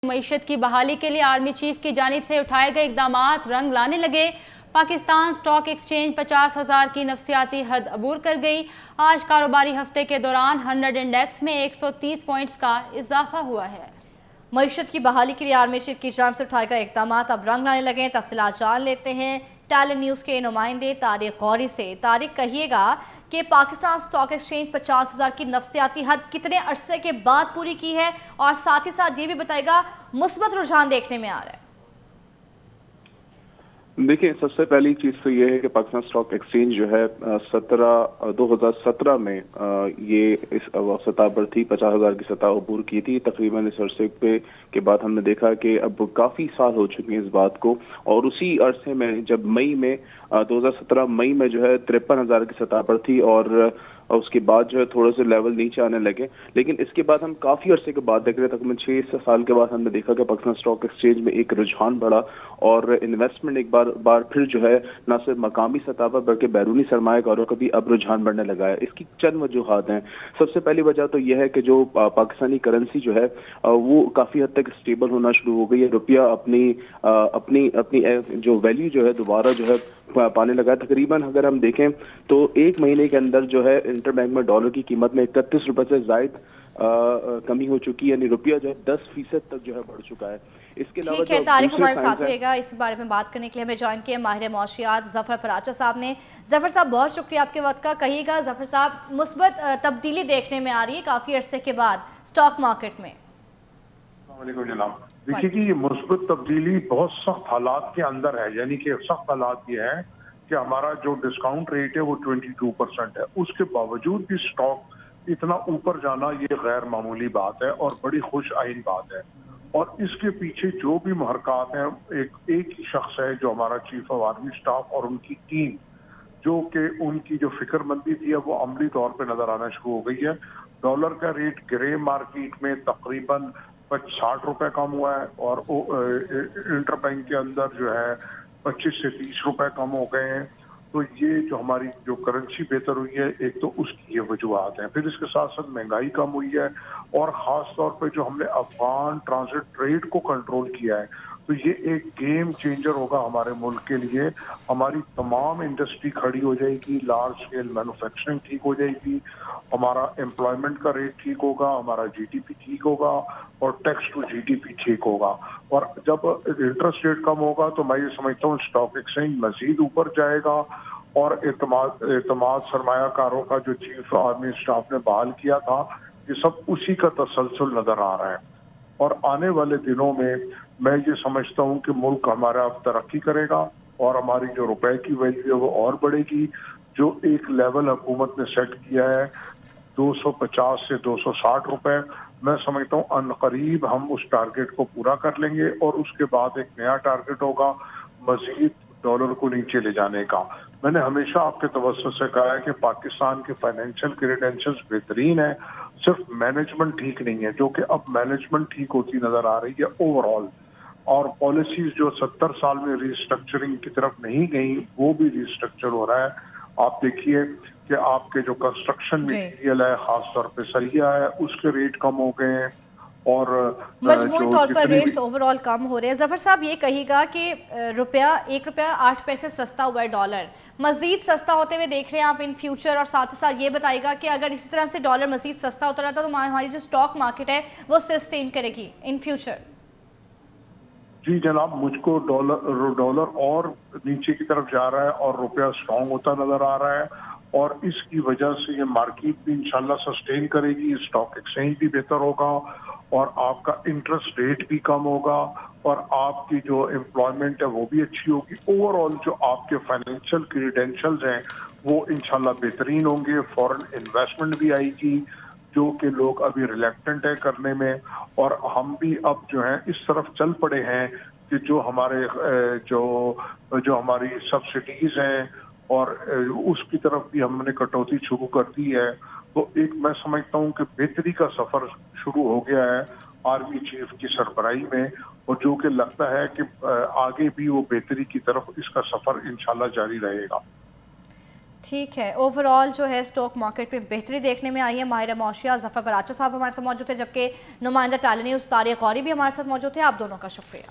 मईशत की बहाली के लिए आर्मी चीफ की जानिब से उठाए गए इकदामात रंग लाने लगे। पाकिस्तान स्टॉक एक्सचेंज 50,000 की नफसियाती हद अबूर कर गई। आज कारोबारी हफ्ते के दौरान 100 इंडेक्स में 130 पॉइंट्स का इजाफा हुआ है। मईशत की बहाली के लिए आर्मी चीफ की जानिब से उठाए गए इकदामात अब रंग लाने लगे। तफसीलात जान लेते हैं टैलेंट न्यूज़ के नुमाइंदे तारिक गौरी से। तारिक, कहिएगा कि पाकिस्तान स्टॉक एक्सचेंज 50,000 की नफसियाती हद कितने अरसे के बाद पूरी की है, और साथ ही साथ ये भी बताएगा मुस्बत रुझान देखने में आ रहा है। देखिए, सबसे पहली चीज तो ये है कि पाकिस्तान स्टॉक एक्सचेंज जो है 2017 में ये इस सतह पर थी, 50,000 की सतह अबूर की थी। तकरीबन इस अरसे के बाद हमने देखा कि अब काफी साल हो चुके हैं इस बात को, और उसी अरसे में जब 2017 मई में जो है 53,000 की सतह पर थी, और उसके बाद जो है थोड़े से लेवल नीचे आने लगे। लेकिन इसके बाद हम काफी अरसे के बाद देख रहे हैं, तकरीबन 6 साल के बाद हमने देखा कि पाकिस्तान स्टॉक एक्सचेंज में एक रुझान बढ़ा और इन्वेस्टमेंट एक बार फिर जो है न सिर्फ मकामी सतह पर बल्कि बैरूनी सरमायाकारों का भी अब रुझान बढ़ने लगा है। इसकी चंद वजूहात हैं। सबसे पहली वजह तो यह है कि जो पाकिस्तानी करेंसी जो है वो काफी हद तक स्टेबल होना शुरू हो गई है। रुपया अपनी जो वैल्यू जो है दोबारा जो है पाने लगा है। तकरीबन अगर हम देखें तो एक महीने के अंदर जो है इंटरबैंक में डॉलर की कीमत में 31 रुपए से जायद कमी हो चुकी है, यानी रुपया जो है 10% तक जो है बढ़ चुका है। इसके अलावा ठीक है, तारिक हमारे साथ रहेगा इस बारे में बात करने के लिए। हमें ज्वाइन किया माहिर मौशियात जफर पराचा साहब ने। जफर साहब, बहुत शुक्रिया आपके वक्त का। कहिएगा जफर साहब, मुस्बत तब्दीली देखने में आ रही है काफी अरसे के बाद स्टॉक मार्केट में। देखिए कि ये मुस्बत तब्दीली बहुत सख्त हालात के अंदर है, यानी कि सख्त हालात ये है कि हमारा जो डिस्काउंट रेट है वो 22% है। उसके बावजूद भी स्टॉक इतना ऊपर जाना ये गैर मामूली बात है और बड़ी खुश आइन बात है। और इसके पीछे जो भी महरकात हैं, एक ही शख्स है जो हमारा चीफ ऑफ आर्मी स्टाफ और उनकी टीम, जो कि उनकी जो फिक्रमंदी थी वो अमली तौर पर नजर आना शुरू हो गई है। डॉलर का रेट ग्रे मार्केट में तकरीबन 60 रुपए कम हुआ है, और इंटरबैंक के अंदर जो है 25 से 30 रुपए कम हो गए हैं। तो ये जो हमारी जो करेंसी बेहतर हुई है, एक तो उसकी ये वजूहत हैं। फिर इसके साथ साथ महंगाई कम हुई है, और ख़ास तौर पे जो हमने अफगान ट्रांजिट ट्रेड को कंट्रोल किया है, तो ये एक गेम चेंजर होगा हमारे मुल्क के लिए। हमारी तमाम इंडस्ट्री खड़ी हो जाएगी, लार्ज स्केल मैन्युफैक्चरिंग ठीक हो जाएगी, हमारा एम्प्लॉयमेंट का रेट ठीक होगा, हमारा जीडीपी ठीक होगा, और टैक्स टू जीडीपी ठीक होगा। और जब इंटरेस्ट रेट कम होगा तो मैं ये समझता हूँ स्टॉक एक्सचेंज मजीद ऊपर जाएगा, और एतमाद सरमायाकारों का जो चीफ आर्मी स्टाफ ने बहाल किया था, ये सब उसी का तसलसल नजर आ रहा है। और आने वाले दिनों में मैं ये समझता हूँ कि मुल्क हमारा अब तरक्की करेगा, और हमारी जो रुपए की वैल्यू है वो और बढ़ेगी। जो एक लेवल हुकूमत ने सेट किया है 250 से 260 रुपए, मैं समझता हूँ अनकरीब हम उस टारगेट को पूरा कर लेंगे, और उसके बाद एक नया टारगेट होगा मजीद डॉलर को नीचे ले जाने का। मैंने हमेशा आपके तवज्जो से कहा है कि पाकिस्तान के फाइनेंशियल क्रेडेंशियल्स बेहतरीन है, सिर्फ मैनेजमेंट ठीक नहीं है, जो कि अब मैनेजमेंट ठीक होती नजर आ रही है ओवरऑल। और पॉलिसीज जो 70 साल में रिस्ट्रक्चरिंग की तरफ नहीं गई, वो भी रिस्ट्रक्चर हो रहा है। आप देखिए कि आपके जो कंस्ट्रक्शन मटेरियल है, खासतौर पे सरिया है, उसके रेट कम हो गए हैं, और मजमूई तौर पर रेट्स ओवरऑल कम हो रहे हैं। जफर साहब, ये कहिएगा कि ₹1 8 पैसे सस्ता हुआ है डॉलर, मजीद सस्ता होते हुए देख रहे हैं आप इन फ्यूचर? और साथ ही साथ ये बताइएगा कि अगर इसी तरह से डॉलर मजीद सस्ता होता रहता तो हमारी जो स्टॉक मार्केट है वो सस्टेन करेगी इन फ्यूचर? जी जनाब, मुझको डॉलर और नीचे की तरफ जा रहा है और रुपया स्ट्रांग होता नजर आ रहा है, और इसकी वजह से ये मार्केट भी इंशाल्लाह सस्टेन करेगी, स्टॉक एक्सचेंज भी बेहतर होगा, और आपका इंटरेस्ट रेट भी कम होगा, और आपकी जो एम्प्लॉयमेंट है वो भी अच्छी होगी। ओवरऑल जो आपके फाइनेंशियल क्रेडेंशियल्स हैं वो इंशाल्लाह बेहतरीन होंगे। फॉरेन इन्वेस्टमेंट भी आएगी, जो कि लोग अभी रिलेक्टेंट है करने में, और हम भी अब जो है इस तरफ चल पड़े हैं कि जो हमारी सब्सिडीज हैं और उसकी तरफ भी हमने कटौती शुरू कर दी है। तो एक मैं समझता हूँ कि बेहतरी का सफर शुरू हो गया है आर्मी चीफ की सरबराही में, और जो कि लगता है कि आगे भी वो बेहतरी की तरफ इसका सफर इंशाल्लाह जारी रहेगा। ٹھیک ہے، اوور آل جو ہے اسٹاک مارکیٹ میں بہتری دیکھنے میں آئی ہے. ماہر معاشیات ظفر براچہ صاحب ہمارے ساتھ موجود تھے، جبکہ نمائندہ ٹیلی نیوز طارق غوری بھی ہمارے ساتھ موجود تھے. آپ دونوں کا شکریہ.